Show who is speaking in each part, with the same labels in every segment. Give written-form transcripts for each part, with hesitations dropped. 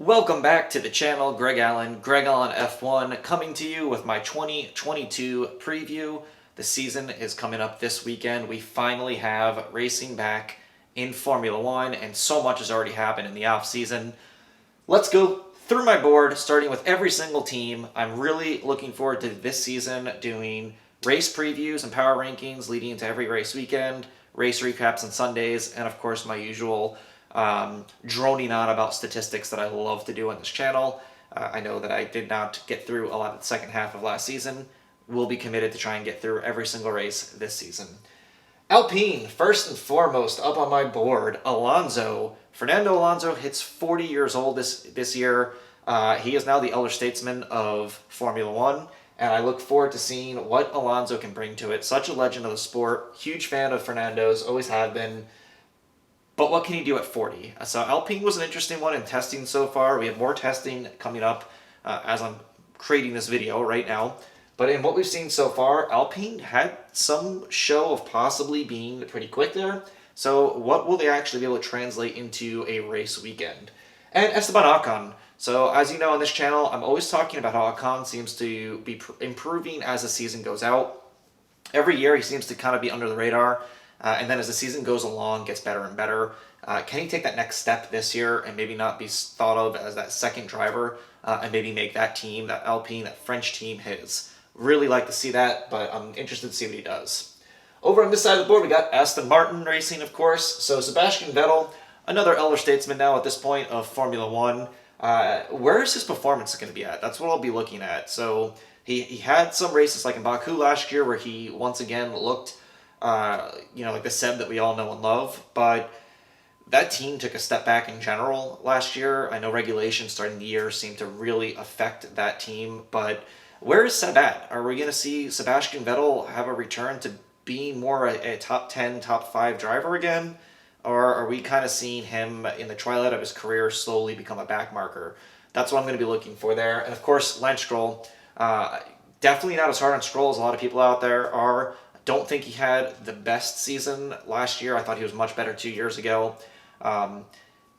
Speaker 1: Welcome back to the channel, Greg Allen F1, coming to you with my 2022 preview. The season is coming up this weekend. We finally have racing back in Formula One, and so much has already happened in the off season. Let's go through my board, starting with every single team. I'm really looking forward to this season doing race previews and power rankings leading into every race weekend, race recaps on Sundays, and of course my usual droning on about statistics that I love to do on this channel. I know that I did not get through a lot of the second half of last season. We'll be committed to try and get through every single race this season. Alpine, first and foremost, up on my board. Alonso. Fernando Alonso hits 40 years old this year. He is now the elder statesman of Formula One, and I look forward to seeing what Alonso can bring to it. Such a legend of the sport. Huge fan of Fernando's, always have been. But what can he do at 40? So Alpine was an interesting one in testing so far. We have more testing coming up as I'm creating this video right now. But in what we've seen so far, Alpine had some show of possibly being pretty quick there. So what will they actually be able to translate into a race weekend? And Esteban Ocon. So as you know on this channel, I'm always talking about how Ocon seems to be improving as the season goes out. Every year he seems to kind of be under the radar. And then as the season goes along, gets better and better. Can he take that next step this year and maybe not be thought of as that second driver and maybe make that team, that Alpine, that French team his? Really like to see that, but I'm interested to see what he does. Over on this side of the board, we got Aston Martin racing, of course. So Sebastian Vettel, another elder statesman now at this point of Formula One. Where is his performance going to be at? That's what I'll be looking at. So he had some races like in Baku last year where he once again looked like the Seb that we all know and love, but that team took a step back in general last year. I know regulations starting the year seemed to really affect that team, but where is Seb at? Are we going to see Sebastian Vettel have a return to being more a top 10, top 5 driver again? Or are we kind of seeing him in the twilight of his career slowly become a backmarker? That's what I'm going to be looking for there. And of course, Lance Stroll, definitely not as hard on Stroll as a lot of people out there are. Don't think he had the best season last year. I thought he was much better 2 years ago.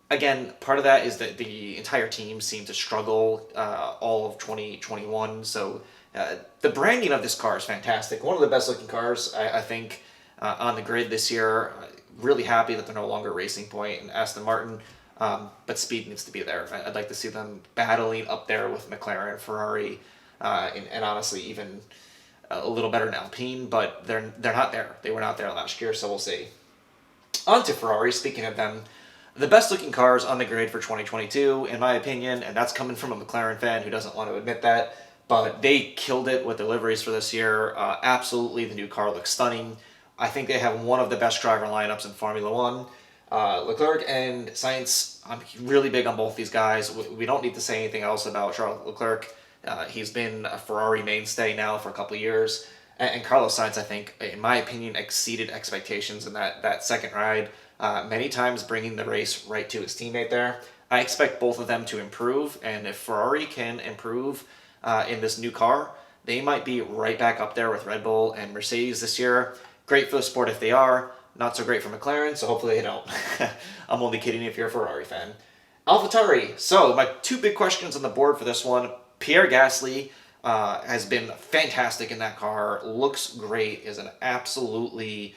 Speaker 1: Again, part of that is that the entire team seemed to struggle all of 2021. So the branding of this car is fantastic. One of the best looking cars, I think, on the grid this year. Really happy that they're no longer Racing Point and Aston Martin. But speed needs to be there. I'd like to see them battling up there with McLaren, Ferrari, and honestly even a little better than Alpine, but they're not there. They were not there last year, so we'll see. On to Ferrari, speaking of them, the best looking cars on the grid for 2022, in my opinion, and that's coming from a McLaren fan who doesn't want to admit that, but they killed it with deliveries for this year. Absolutely, the new car looks stunning. I think they have one of the best driver lineups in Formula One. Leclerc and Sainz, I'm really big on both these guys. We don't need to say anything else about Charles Leclerc. He's been a Ferrari mainstay now for a couple of years. And Carlos Sainz, I think, in my opinion, exceeded expectations in that second ride, many times bringing the race right to his teammate there. I expect both of them to improve, and if Ferrari can improve in this new car, they might be right back up there with Red Bull and Mercedes this year. Great for the sport if they are, not so great for McLaren, so hopefully they don't. I'm only kidding if you're a Ferrari fan. AlphaTauri. So my two big questions on the board for this one. Pierre Gasly has been fantastic in that car, looks great, is an absolutely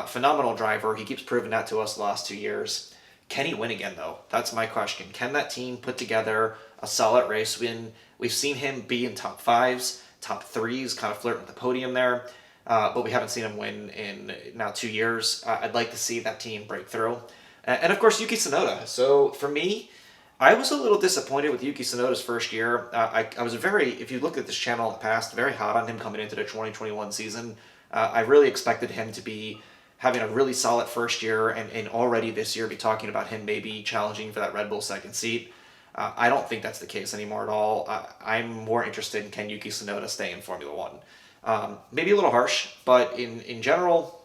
Speaker 1: phenomenal driver. He keeps proving that to us the last 2 years. Can he win again, though? That's my question. Can that team put together a solid race win? We've seen him be in top 5s, top 3s, kind of flirting with the podium there, but we haven't seen him win in now 2 years. I'd like to see that team break through. And of course, Yuki Tsunoda. So for me, I was a little disappointed with Yuki Tsunoda's first year. I was if you look at this channel in the past, very hot on him coming into the 2021 season. I really expected him to be having a really solid first year and already this year be talking about him maybe challenging for that Red Bull second seat. I don't think that's the case anymore at all. I'm more interested in can Yuki Tsunoda stay in Formula One. Maybe a little harsh, but in general,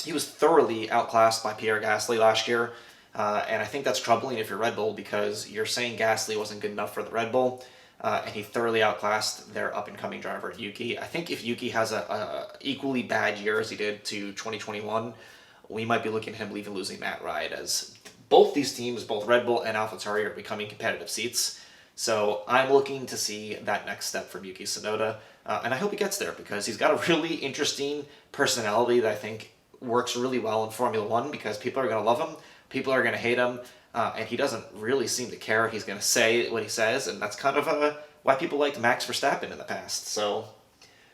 Speaker 1: he was thoroughly outclassed by Pierre Gasly last year. And I think that's troubling if you're Red Bull because you're saying Gasly wasn't good enough for the Red Bull, and he thoroughly outclassed their up-and-coming driver, Yuki. I think if Yuki has a equally bad year as he did to 2021, we might be looking at him even losing that ride as both these teams, both Red Bull and AlphaTauri, are becoming competitive seats. So I'm looking to see that next step from Yuki Tsunoda, and I hope he gets there because he's got a really interesting personality that I think works really well in Formula One because people are going to love him, people are going to hate him, and he doesn't really seem to care. He's going to say what he says, and that's kind of why people liked Max Verstappen in the past. So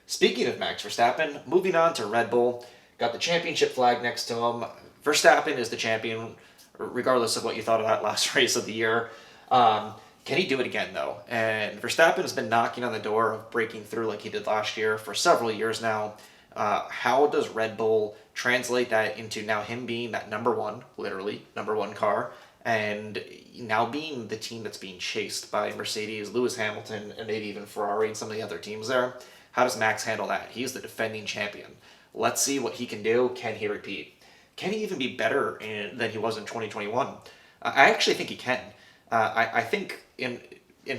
Speaker 1: speaking of Max Verstappen, moving on to Red Bull, got the championship flag next to him. Verstappen is the champion, regardless of what you thought of that last race of the year. Can he do it again, though? And Verstappen has been knocking on the door of breaking through like he did last year for several years now. How does Red Bull translate that into now him being that number one, literally, number one car, and now being the team that's being chased by Mercedes, Lewis Hamilton, and maybe even Ferrari and some of the other teams there? How does Max handle that? He's the defending champion. Let's see what he can do. Can he repeat? Can he even be better than he was in 2021? I actually think he can. I think, in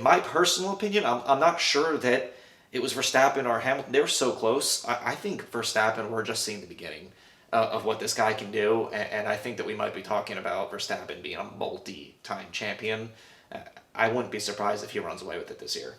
Speaker 1: my personal opinion, I'm not sure that it was Verstappen or Hamilton. They were so close. I think Verstappen, we're just seeing the beginning of what this guy can do, and I think that we might be talking about Verstappen being a multi-time champion. I wouldn't be surprised if he runs away with it this year.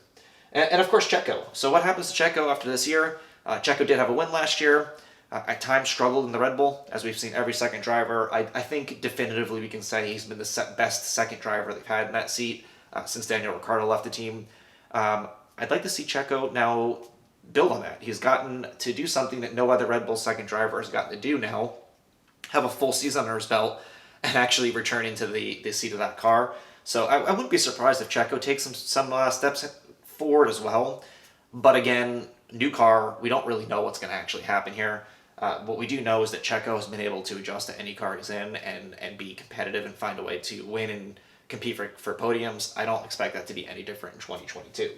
Speaker 1: And of course, Checo. So what happens to Checo after this year? Checo did have a win last year. At times struggled in the Red Bull, as we've seen every second driver. I think definitively we can say he's been the best second driver they've had in that seat since Daniel Ricciardo left the team. I'd like to see Checo now build on that. He's gotten to do something that no other Red Bull second driver has gotten to do now, have a full season under his belt, and actually return into the seat of that car. So I wouldn't be surprised if Checo takes some steps forward as well. But again, new car, we don't really know what's going to actually happen here. What we do know is that Checo has been able to adjust to any car he's in and be competitive and find a way to win and compete for podiums. I don't expect that to be any different in 2022.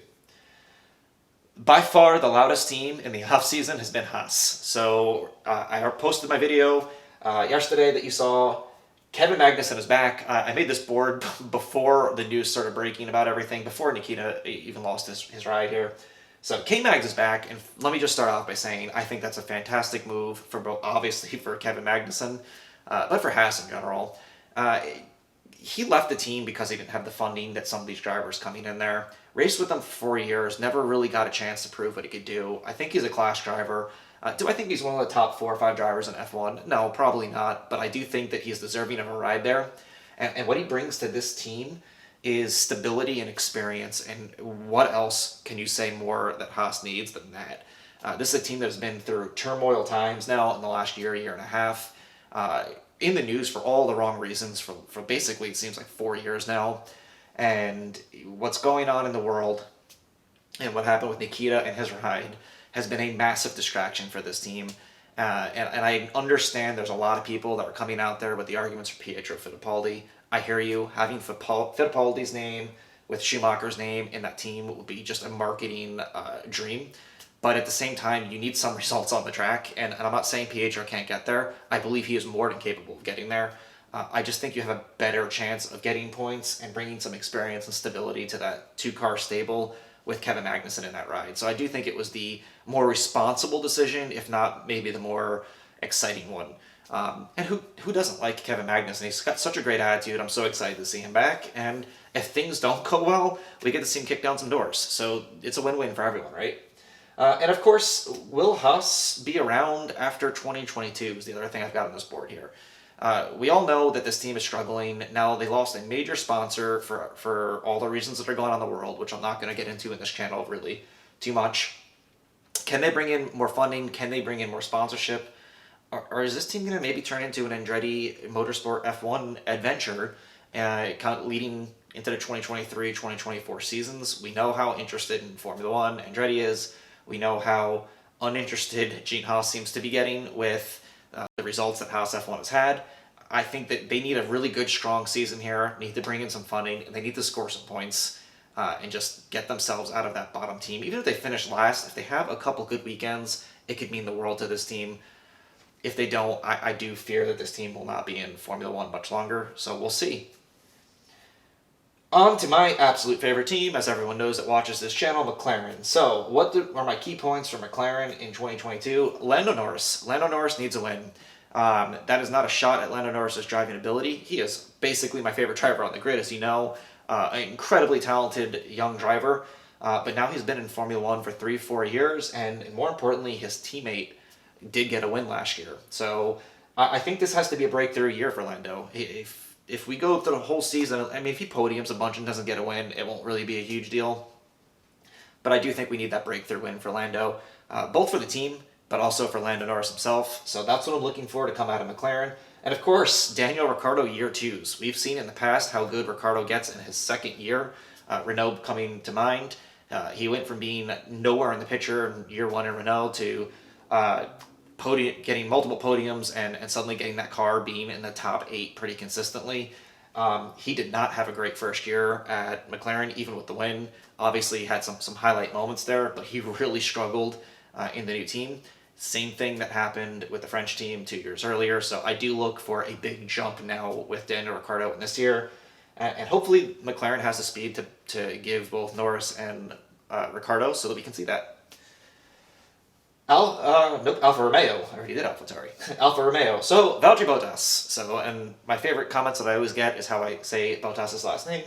Speaker 1: By far, the loudest team in the offseason has been Haas. So I posted my video yesterday that you saw. Kevin Magnussen is back. I made this board before the news started breaking about everything, before Nikita even lost his ride here. So K-Mags is back, and let me just start off by saying I think that's a fantastic move for both, obviously for Kevin Magnussen, but for Haas in general. He left the team because he didn't have the funding that some of these drivers coming in there. Raced with them for 4 years, never really got a chance to prove what he could do. I think he's a class driver. Do I think he's one of the top 4 or 5 drivers in F1? No, probably not, but I do think that he's deserving of a ride there. And what he brings to this team is stability and experience, and what else can you say more that Haas needs than that? This is a team that has been through turmoil times now in the last year and a half, in the news for all the wrong reasons for basically it seems like 4 years now, and what's going on in the world and what happened with Nikita and his ride has been a massive distraction for this team. And I understand there's a lot of people that are coming out there with the arguments for Pietro Fittipaldi. I hear you. Having Fittipaldi's name with Schumacher's name in that team would be just a marketing dream. But at the same time, you need some results on the track. And I'm not saying Pietro can't get there. I believe he is more than capable of getting there. I just think you have a better chance of getting points and bringing some experience and stability to that 2-car stable with Kevin Magnussen in that ride. So I do think it was the more responsible decision, if not maybe the more exciting one. And who doesn't like Kevin Magnussen? He's got such a great attitude. I'm so excited to see him back. And if things don't go well, we get to see him kick down some doors. So it's a win-win for everyone, right? And of course, will Haas be around after 2022 is the other thing I've got on this board here. We all know that this team is struggling. Now, they lost a major sponsor for all the reasons that are going on in the world, which I'm not going to get into in this channel really too much. Can they bring in more funding? Can they bring in more sponsorship? Or is this team going to maybe turn into an Andretti Motorsport F1 adventure, kind of leading into the 2023-2024 seasons? We know how interested in Formula One Andretti is. We know how uninterested Gene Haas seems to be getting with the results that Haas F1 has had. I think that they need a really good, strong season here, need to bring in some funding, and they need to score some points and just get themselves out of that bottom team. Even if they finish last, if they have a couple good weekends, it could mean the world to this team. If they don't, I do fear that this team will not be in Formula One much longer, so we'll see. On to my absolute favorite team, as everyone knows that watches this channel, McLaren. So, what are my key points for McLaren in 2022? Lando Norris. Lando Norris needs a win. That is not a shot at Lando Norris's driving ability. He is basically my favorite driver on the grid, as you know. An incredibly talented young driver, but now he's been in Formula One for 3-4 years, and more importantly, his teammate did get a win last year. So I think this has to be a breakthrough year for Lando. If we go through the whole season, I mean, if he podiums a bunch and doesn't get a win, it won't really be a huge deal. But I do think we need that breakthrough win for Lando, both for the team, but also for Lando Norris himself. So that's what I'm looking for to come out of McLaren. And of course, Daniel Ricciardo year twos. We've seen in the past how good Ricciardo gets in his second year. Renault coming to mind. He went from being nowhere in the picture in year one in Renault to getting multiple podiums and suddenly getting that car being in the top 8 pretty consistently. He did not have a great first year at McLaren, even with the win. Obviously, he had some highlight moments there, but he really struggled in the new team. Same thing that happened with the French team 2 years earlier. So I do look for a big jump now with Daniel Ricciardo in this year. And hopefully McLaren has the speed to give both Norris and Ricciardo so that we can see that. Alfa Romeo. I already did AlphaTauri. Alfa Romeo. So, Valtteri Bottas. So, and my favorite comments that I always get is how I say Bottas' last name.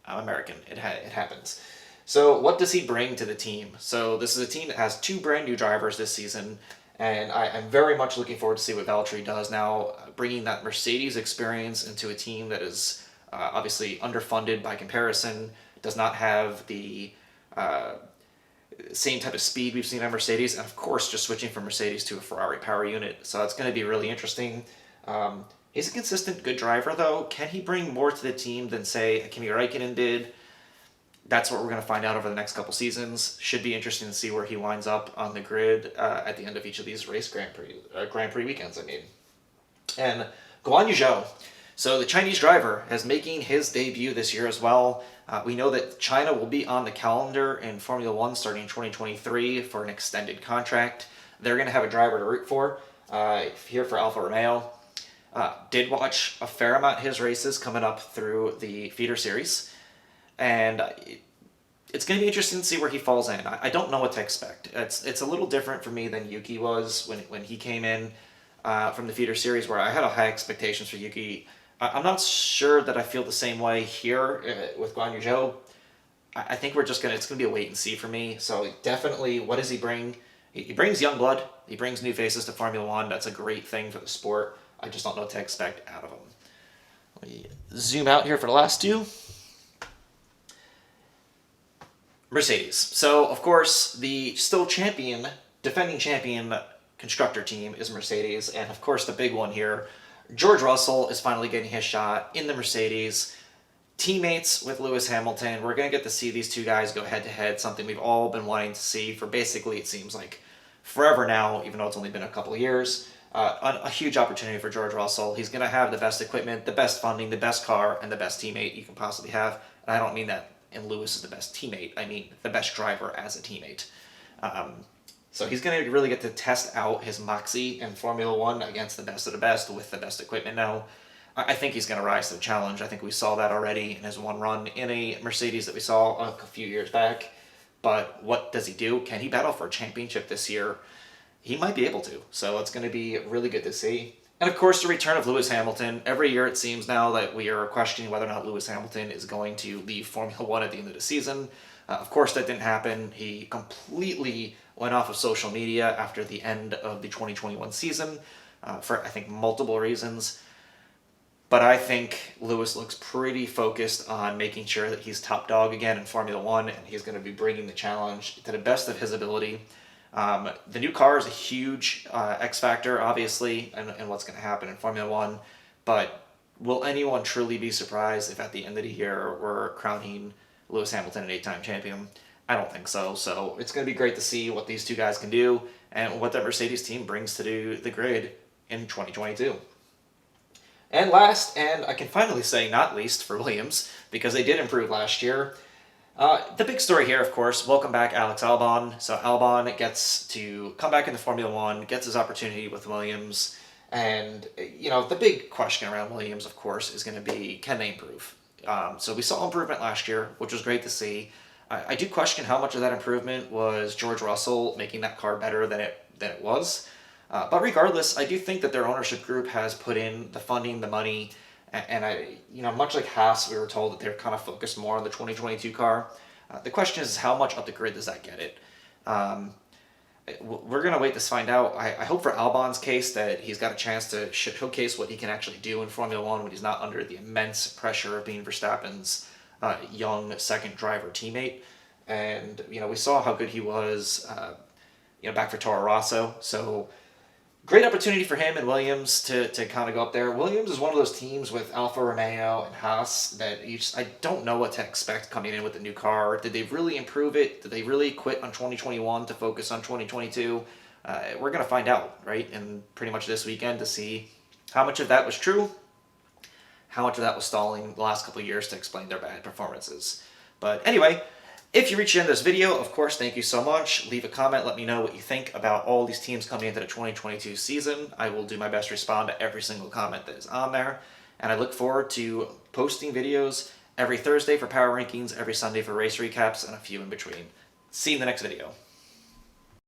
Speaker 1: I'm American. It happens. So, what does he bring to the team? So, this is a team that has 2 brand new drivers this season, and I'm very much looking forward to see what Valtteri does now, bringing that Mercedes experience into a team that is obviously underfunded by comparison, does not have the same type of speed we've seen on Mercedes, and of course just switching from Mercedes to a Ferrari power unit. So it's going to be really interesting. He's a consistent good driver though. Can he bring more to the team than say Kimi Räikkönen did? That's what we're going to find out over the next couple seasons. Should be interesting to see where he winds up on the grid at the end of each of these Grand Prix weekends. And Guan Yu Zhou. So the Chinese driver is making his debut this year as well. We know that China will be on the calendar in Formula One starting in 2023 for an extended contract. They're going to have a driver to root for here for Alfa Romeo. Did watch a fair amount of his races coming up through the feeder series. And it's going to be interesting to see where he falls in. I don't know what to expect. It's a little different for me than Yuki was when he came in from the feeder series, where I had high expectations for Yuki. I'm not sure that I feel the same way here with Guan Yu Zhou. I think it's going to be a wait and see for me. So definitely, what does he bring? He brings young blood. He brings new faces to Formula One. That's a great thing for the sport. I just don't know what to expect out of him. Let me zoom out here for the last 2. Mercedes. So, of course, the still defending champion constructor team is Mercedes. And, of course, the big one here, George Russell is finally getting his shot in the Mercedes. Teammates with Lewis Hamilton. We're going to get to see these two guys go head-to-head, something we've all been wanting to see for basically, it seems like, forever now, even though it's only been a couple of years. A huge opportunity for George Russell. He's going to have the best equipment, the best funding, the best car, and the best teammate you can possibly have. And I don't mean that and Lewis is the best teammate. I mean the best driver as a teammate. So he's going to really get to test out his moxie in Formula One against the best of the best with the best equipment now. I think he's going to rise to the challenge. I think we saw that already in his one run in a Mercedes that we saw a few years back. But what does he do? Can he battle for a championship this year? He might be able to. So it's going to be really good to see. And of course, the return of Lewis Hamilton. Every year it seems now that we are questioning whether or not Lewis Hamilton is going to leave Formula One at the end of the season. Of course, that didn't happen. He completely went off of social media after the end of the 2021 season for, I think, multiple reasons. But I think Lewis looks pretty focused on making sure that he's top dog again in Formula One, and he's going to be bringing the challenge to the best of his ability. The new car is a huge X factor, obviously, and what's going to happen in Formula One. But will anyone truly be surprised if at the end of the year we're crowning Lewis Hamilton an 8-time champion? I don't think so. So it's going to be great to see what these two guys can do and what that Mercedes team brings to the grid in 2022. And last, and I can finally say not least for Williams, because they did improve last year. The big story here, of course, welcome back Alex Albon. So Albon gets to come back into Formula One, gets his opportunity with Williams. And, the big question around Williams, of course, is going to be, can they improve? So we saw improvement last year, which was great to see. I do question how much of that improvement was George Russell making that car better than it was. But regardless, I do think that their ownership group has put in the funding, the money, and much like Haas, we were told that they're kind of focused more on the 2022 car. The question is, how much up the grid does that get it? We're going to wait to find out. I hope for Albon's case that he's got a chance to showcase what he can actually do in Formula One when he's not under the immense pressure of being Verstappen's young second driver teammate. And, we saw how good he was, back for Toro Rosso. So, great opportunity for him and Williams to kind of go up there. Williams is one of those teams with Alfa Romeo and Haas that I don't know what to expect coming in with the new car. Did they really improve it? Did they really quit on 2021 to focus on 2022? We're going to find out, right, in pretty much this weekend to see how much of that was true, how much of that was stalling the last couple of years to explain their bad performances. But anyway, if you reach the end of this video, of course, thank you so much. Leave a comment. Let me know what you think about all these teams coming into the 2022 season. I will do my best to respond to every single comment that is on there. And I look forward to posting videos every Thursday for power rankings, every Sunday for race recaps, and a few in between. See you in the next video.